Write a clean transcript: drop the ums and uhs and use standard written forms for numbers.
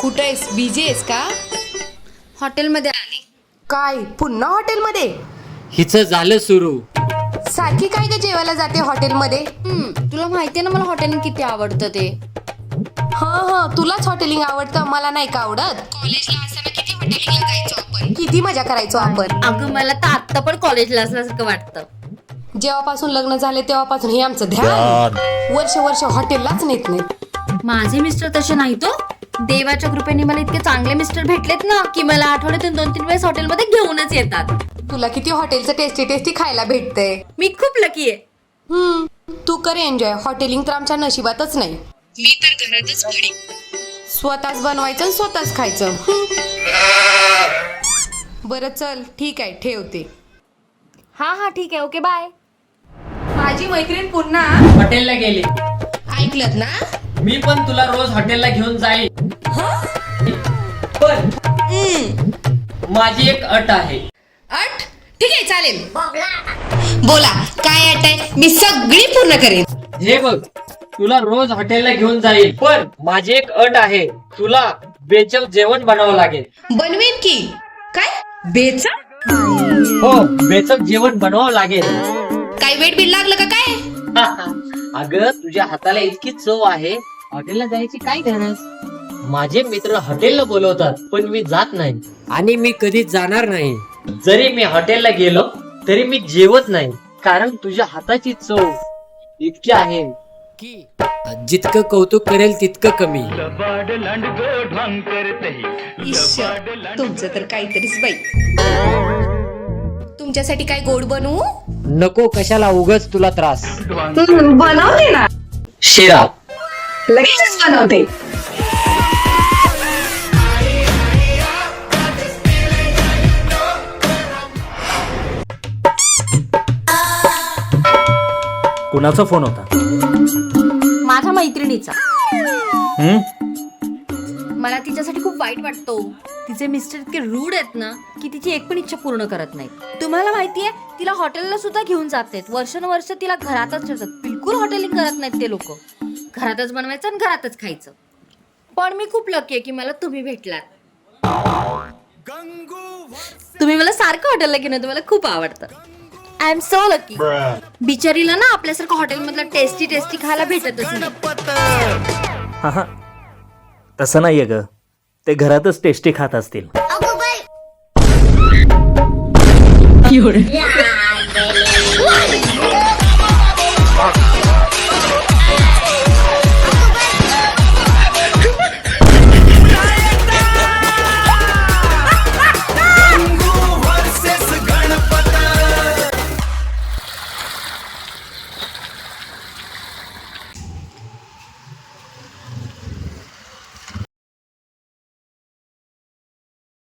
कुठं आहेस? बिझी आहेस का? हॉटेलमध्ये आली. काय पुन्हा हॉटेलमध्ये? हिचं झालं सुरू. सारखी काय ग जेवायला जाते हॉटेलमध्ये? तुला माहितीये ना मला हॉटेलिंग किती आवडतं ते. तुलाच हॉटेलिंग आवडतं, मला नाही का आवडत? कॉलेजला असताना किती हॉटेलिंगला जायचो आपण. किती मजा करायचो आपण. अगं मला तर आत्ता पण कॉलेजला असल्यासारखं वाटतं. जेव्हापासून लग्न झाले तेव्हापासून हे आमचं ध्यान वर्ष वर्ष हॉटेललाच नेत नाही. माझे मिस्टर तसे नाही तो. देवाच्या कृपेने मला इतके चांगले मिस्टर भेटलेत ना की मला आठवड्यातून 2-3 वेळेस हॉटेलमध्ये घेऊनच येतात. तुला किती हॉटेलचं टेस्टी टेस्टी खायला भेटतंय. मी खूप लकी आहे. तू कर एन्जॉय. हॉटेलिंग तर आमच्या नशिबातच नाही. मी तर घरातच पडी. स्वतःच बनवायचं आणि स्वतःच खायचं. बरं चल ठीक आहे, ठेवते. हा ठीक आहे, ओके बाय. माझी मैत्रीण पुन्हा हॉटेलला गेली. ऐकलत ना? मी पण तुला रोज हॉटेलला घेऊन जाईल. पण माझी एक अट आहे. अट? ठीक आहे चालेल. बोला काय अट आहे? मी सगळी पूर्ण करेन. हे बघ, तुला रोज हॉटेलला घेऊन जाईल, पण माझी एक अट आहे. तुला बेचव जेवण बनावं लागेल. बनवेन की. काय बेचा? हो, बेचव जेवण बनवावं लागेल. काय वेट बिल लागलं का काय? अगं तुझ्या हाताला इतकी चव आहे, हॉटेलला जायची काय गरज? माझे मित्र हॉटेलला बोलवतात पण मी जात नाही आणि मी कधीच जाणार नाही. जरी मी हॉटेलला गेलो तरी मी जेवत नाही, कारण तुझ्या हाताची चव इतकी आहे की जितकं कौतुक करेल तितकं कमी. तुमचं तर काहीतरीच बाई. तुमच्यासाठी काय गोड बनवू? नको, कशाला उगाच तुला त्रास. बनवते ना. शिरा लगेच बनवते. कुणाचा फोन होता? माझ्या मैत्रिणीचा. मला तिच्यासाठी खूप वाईट वाटतो. तिचे मिस्टर इतके रूड आहेत ना की तिची एक पण इच्छा पूर्ण करत नाही. तुम्हाला माहितीये तिला हॉटेलला सुद्धा घेऊन जातात. वर्षानुवर्ष तिला घरातच ठेवतात. बिलकुल हॉटेलिंग करत नाहीत ते लोक. घरातच बनवायचं आणि घरातच खायचं. पण मी खूप लकी आहे की मला तुम्ही भेटलात. तुम्ही मला सारखं हॉटेलला घेऊन तुम्हाला खूप आवडतं. I am so lucky. बिचारीला ना आपल्यासारखं हॉटेलमधलं टेस्टी टेस्टी खायला भेटतच नाही. हा तसं नाहीये ग, ते घरातच टेस्टी खात असतील.